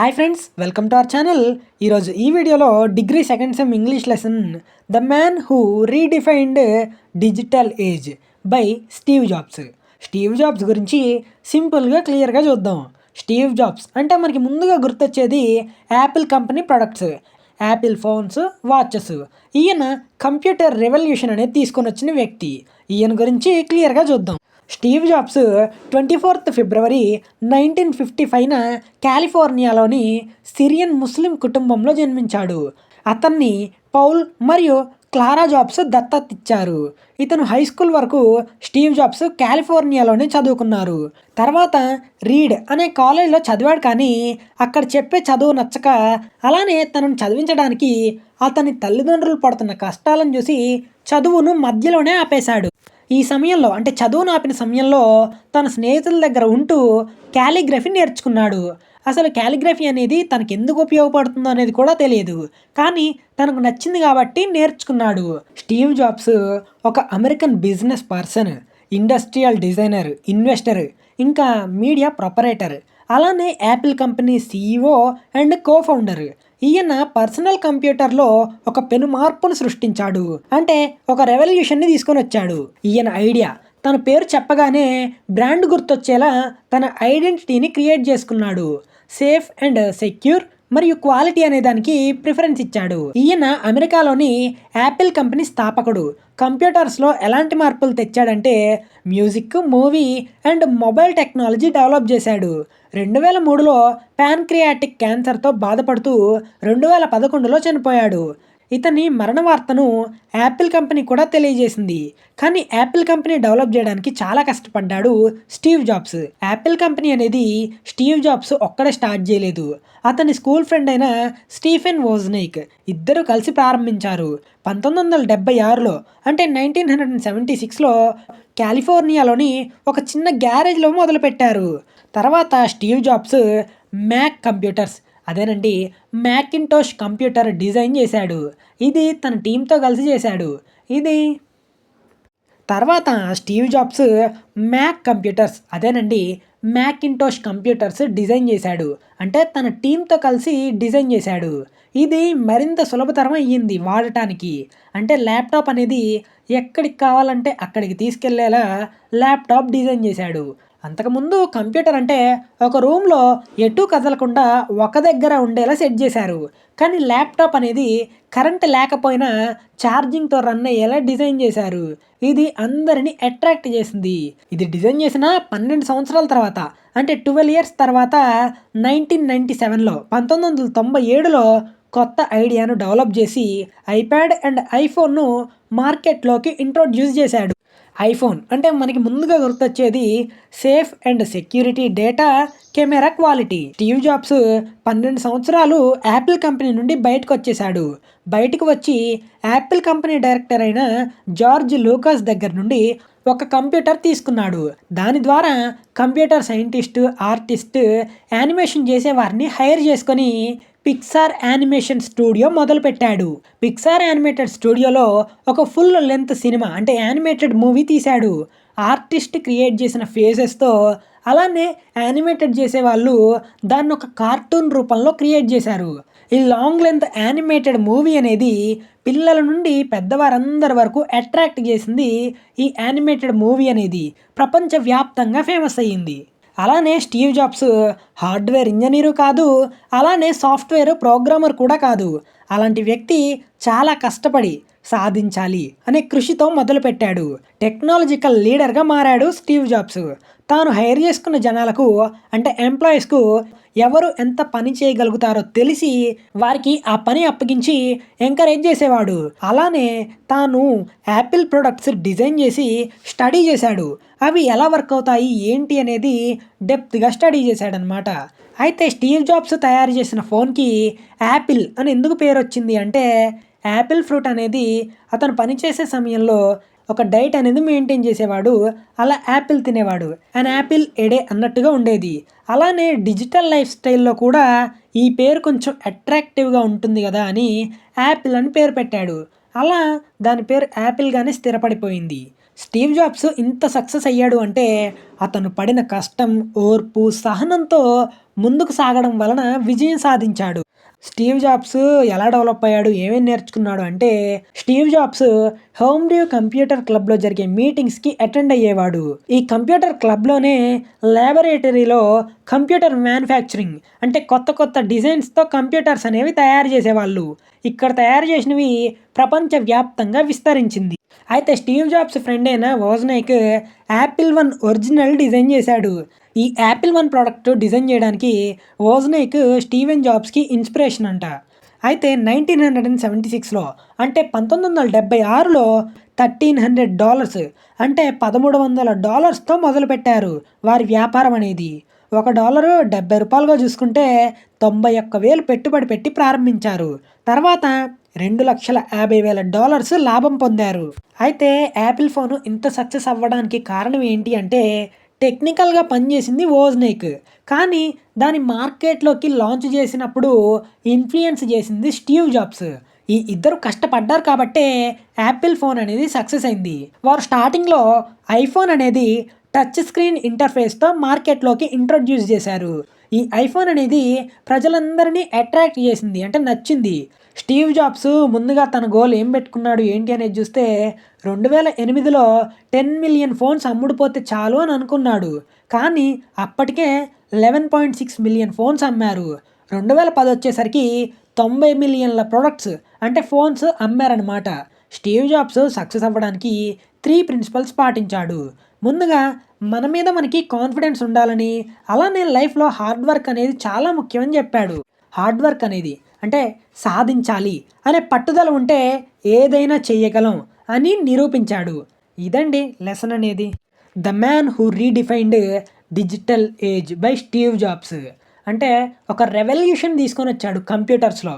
Hi friends, welcome to our channel. ఈరోజు ఈ వీడియోలో degree second sem English lesson the man who redefined digital age by Steve jobs. Steve jobs గురించి సింపుల్గా క్లియర్గా చూద్దాం. Steve jobs అంటే మనకి ముందుగా గుర్తొచ్చేది Apple company products, Apple phones, watches. ఈయన కంప్యూటర్ రెవల్యూషన్ అనేది తీసుకొని వచ్చిన వ్యక్తి. ఈయన గురించి క్లియర్గా చూద్దాం. స్టీవ్ జాబ్స్ 24 ఫిబ్రవరి 1955న కాలిఫోర్నియాలోని సిరియన్ ముస్లిం కుటుంబంలో జన్మించాడు. అతన్ని పౌల్ మరియు క్లారా జాబ్స్ దత్తతిచ్చారు. ఇతను హై స్కూల్ వరకు స్టీవ్ జాబ్స్ కాలిఫోర్నియాలోనే చదువుకున్నారు. తర్వాత రీడ్ అనే కాలేజ్లో చదివాడు, కానీ అక్కడ చెప్పే చదువు నచ్చక అలానే తనను చదివించడానికి అతని తల్లిదండ్రులు పడుతున్న కష్టాలను చూసి చదువును మధ్యలోనే ఆపేశాడు. ఈ సమయంలో అంటే చదువును ఆపిన సమయంలో తన స్నేహితుల దగ్గర ఉంటూ క్యాలిగ్రఫీ నేర్చుకున్నాడు. అసలు క్యాలిగ్రఫీ అనేది తనకు ఎందుకు ఉపయోగపడుతుందో అనేది కూడా తెలియదు, కానీ తనకు నచ్చింది కాబట్టి నేర్చుకున్నాడు. స్టీవ్ జాబ్స్ ఒక American business person, industrial designer, investor, ఇంకా మీడియా ప్రొపరేటర్, అలానే Apple company CEO and co-founder. ఈయన పర్సనల్ కంప్యూటర్లో ఒక పెను మార్పును సృష్టించాడు, అంటే ఒక రెవల్యూషన్ని తీసుకొని వచ్చాడు. ఈయన ఐడియా తన పేరు చెప్పగానే బ్రాండ్ గుర్తొచ్చేలా తన ఐడెంటిటీని క్రియేట్ చేసుకున్నాడు. సేఫ్ అండ్ సెక్యూర్ మరియు క్వాలిటీ అనే దానికి ప్రిఫరెన్స్ ఇచ్చాడు. ఈయన అమెరికాలోని యాపిల్ కంపెనీ స్థాపకుడు. కంప్యూటర్స్లో ఎలాంటి మార్పులు తెచ్చాడంటే music, movie and mobile technology develop చేశాడు. 2003లో ప్యాన్క్రియాటిక్ క్యాన్సర్తో బాధపడుతూ 2011లో చనిపోయాడు. ఇతని మరణ వార్తను యాపిల్ కంపెనీ కూడా తెలియజేసింది. కానీ యాపిల్ కంపెనీ డెవలప్ చేయడానికి చాలా కష్టపడ్డాడు స్టీవ్ జాబ్స్. యాపిల్ కంపెనీ అనేది స్టీవ్ జాబ్స్ ఒక్కడే స్టార్ట్ చేయలేదు. అతని స్కూల్ ఫ్రెండ్ అయిన స్టీఫెన్ వోజ్నిక్ ఇద్దరు కలిసి ప్రారంభించారు. 1976లో అంటే 1976లో కాలిఫోర్నియాలోని ఒక చిన్న గ్యారేజ్లో మొదలుపెట్టారు. తర్వాత స్టీవ్ జాబ్స్ మ్యాక్ కంప్యూటర్స్, అదేనండి మ్యాకింటోష్ కంప్యూటర్ డిజైన్ చేశాడు. ఇది తన టీంతో కలిసి చేశాడు. తర్వాత స్టీవ్ జాబ్స్ మ్యాక్ కంప్యూటర్స్, అదేనండి మ్యాకింటోష్ కంప్యూటర్స్ డిజైన్ చేశాడు, అంటే తన టీంతో కలిసి డిజైన్ చేశాడు. ఇది మరింత సులభతరం అయ్యింది వాడటానికి. అంటే ల్యాప్టాప్ అనేది ఎక్కడికి కావాలంటే అక్కడికి తీసుకెళ్లేలా ల్యాప్టాప్ డిజైన్ చేశాడు. అంతకుముందు కంప్యూటర్ అంటే ఒక రూమ్లో ఎటు కదలకుండా ఒక దగ్గర ఉండేలా సెట్ చేశారు. కానీ ల్యాప్టాప్ అనేది కరెంట్ లేకపోయినా ఛార్జింగ్తో రన్ అయ్యేలా డిజైన్ చేశారు. ఇది అందరినీ అట్రాక్ట్ చేసింది. ఇది డిజైన్ చేసిన 12 సంవత్సరాల తర్వాత అంటే 12 ఇయర్స్ తర్వాత 1997లో 1997లో కొత్త ఐడియాను డెవలప్ చేసి ఐప్యాడ్ అండ్ ఐఫోన్ను మార్కెట్లోకి ఇంట్రొడ్యూస్ చేశాడు. ఐఫోన్ అంటే మనకి ముందుగా గుర్తొచ్చేది safe and security, data, camera quality. Steve Jobs 12 సంవత్సరాలు యాపిల్ కంపెనీ నుండి బయటకు వచ్చేశాడు. బయటకు వచ్చి యాపిల్ కంపెనీ డైరెక్టర్ అయిన జార్జ్ లూకాస్ దగ్గర నుండి ఒక కంప్యూటర్ తీసుకున్నాడు. దాని ద్వారా కంప్యూటర్ సైంటిస్ట్, ఆర్టిస్ట్, యానిమేషన్ చేసేవారిని హైర్ చేసుకొని పిక్సార్ యానిమేషన్ స్టూడియో మొదలుపెట్టాడు. పిక్సార్ యానిమేటెడ్ స్టూడియోలో ఒక ఫుల్ లెంత్ సినిమా అంటే యానిమేటెడ్ మూవీ తీశాడు. ఆర్టిస్ట్ క్రియేట్ చేసిన ఫేసెస్తో, అలానే యానిమేటెడ్ చేసేవాళ్ళు దాన్ని ఒక కార్టూన్ రూపంలో క్రియేట్ చేశారు. ఈ లాంగ్ లెంత్ యానిమేటెడ్ మూవీ అనేది పిల్లల నుండి పెద్దవారందరి వరకు అట్రాక్ట్ చేసింది. ఈ యానిమేటెడ్ మూవీ అనేది ప్రపంచవ్యాప్తంగా ఫేమస్ అయ్యింది. అలానే స్టీవ్ జాబ్స్ హార్డ్వేర్ ఇంజనీరు కాదు, అలానే సాఫ్ట్వేర్ ప్రోగ్రామర్ కూడా కాదు. అలాంటి వ్యక్తి చాలా కష్టపడి సాధించాలి అనే కృషితో మొదలుపెట్టాడు. టెక్నాలజికల్ లీడర్గా మారాడు స్టీవ్ జాబ్స్. తాను హైర్ చేసుకున్న జనాలకు అంటే ఎంప్లాయీస్కు ఎవరు ఎంత పని చేయగలుగుతారో తెలిసి వారికి ఆ పని అప్పగించి ఎంకరేజ్ చేసేవాడు. అలానే తాను యాపిల్ ప్రొడక్ట్స్ డిజైన్ చేసి స్టడీ చేశాడు. అవి ఎలా వర్క్ అవుతాయి ఏంటి అనేది డెప్త్గా స్టడీ చేశాడనమాట. అయితే స్టీవ్ జాబ్స్ తయారు చేసిన ఫోన్కి యాపిల్ అని ఎందుకు పేరు వచ్చింది అంటే యాపిల్ ఫ్రూట్ అనేది అతను పనిచేసే సమయంలో ఒక డైట్ అనేది మెయింటైన్ చేసేవాడు. అలా యాపిల్ తినేవాడు. అండ్ యాపిల్ ఎడే అన్నట్టుగా ఉండేది. అలానే డిజిటల్ లైఫ్ స్టైల్లో కూడా ఈ పేరు కొంచెం అట్రాక్టివ్గా ఉంటుంది కదా అని యాపిల్ అని పేరు పెట్టాడు. అలా దాని పేరు యాపిల్గానే స్థిరపడిపోయింది. స్టీవ్ జాబ్స్ ఇంత సక్సెస్ అయ్యాడు అంటే అతను పడిన కష్టం, ఓర్పు, సహనంతో ముందుకు సాగడం వలన విజయం సాధించాడు. స్టీవ్ జాబ్స్ ఎలా డెవలప్ అయ్యాడు? ఏమేమి నేర్చుకున్నాడు అంటే, Steve jobs home due computer క్లబ్‌లో జరిగే మీటింగ్స్‌కి అటెండ్ అయ్యేవాడు. ఈ కంప్యూటర్ క్లబ్‌లోనే లాబొరేటరీలో కంప్యూటర్ మ్యానుఫ్యాక్చరింగ్ అంటే కొత్త కొత్త డిజైన్స్‌తో కంప్యూటర్స్ అనేవి తయారు చేసేవాళ్ళు. ఇక్కడ తయారు చేసినవి ప్రపంచవ్యాప్తంగా విస్తరించింది. అయితే స్టీవ్ జాబ్స్ ఫ్రెండ్ అయిన Wozniak Apple one original design చేశాడు. ఈ యాపిల్ వన్ ప్రోడక్ట్ డిజైన్ చేయడానికి వోజ్నియాక్ స్టీవెన్ జాబ్స్‌కి ఇన్స్పిరేషన్ అంట. అయితే 1976లో అంటే 1976లో $1300 అంటే $1300తో మొదలుపెట్టారు వారి వ్యాపారం అనేది. $1 $70గా చూసుకుంటే 91,000 పెట్టుబడి పెట్టి ప్రారంభించారు. తర్వాత $2,50,000 లాభం పొందారు. అయితే యాపిల్ ఫోను ఇంత సక్సెస్ అవ్వడానికి కారణం ఏంటి అంటే టెక్నికల్‌గా పనిచేసింది వోజ్నియాక్. కానీ దాన్ని మార్కెట్‌లోకి లాంచ్ చేసినప్పుడు ఇన్‌ఫ్లుయెన్స్ చేసింది స్టీవ్ జాబ్స్. ఈ ఇద్దరు కష్టపడ్డారు కాబట్టే యాపిల్ ఫోన్ అనేది సక్సెస్ అయింది. వారు స్టార్టింగ్‌లో ఐఫోన్ అనేది టచ్ స్క్రీన్ ఇంటర్ఫేస్‌తో మార్కెట్‌లోకి ఇంట్రొడ్యూస్ చేశారు. ఈ ఐఫోన్ అనేది ప్రజలందరినీ అట్రాక్ట్ చేసింది. అంటే నచ్చింది. స్టీవ్ జాబ్స్ ముందుగా తన గోల్ ఏం పెట్టుకున్నాడు ఏంటి అనేది చూస్తే 2008లో 10 మిలియన్ ఫోన్స్ అమ్ముడుపోతే చాలు అని అనుకున్నాడు. కానీ అప్పటికే 11.6 మిలియన్ ఫోన్స్ అమ్మారు. 2010 వచ్చేసరికి 90 మిలియన్ల ప్రొడక్ట్స్ అంటే ఫోన్స్ అమ్మారనమాట. స్టీవ్ జాబ్స్ సక్సెస్ అవ్వడానికి 3 ప్రిన్సిపల్స్ పాటించాడు. ముందుగా మన మీద మనకి కాన్ఫిడెన్స్ ఉండాలని, అలానే లైఫ్‌లో హార్డ్ వర్క్ అనేది చాలా ముఖ్యమని చెప్పాడు. హార్డ్ వర్క్ అనేది అంటే సాధించాలి అనే పట్టుదల ఉంటే ఏదైనా చెయ్యగలం అని నిరూపించాడు. ఇదండి లెసన్ అనేది. 'The man who redefined digital age' by Steve jobs. అంటే ఒక రెవల్యూషన్ తీసుకొనొచ్చాడు కంప్యూటర్స్‌లో.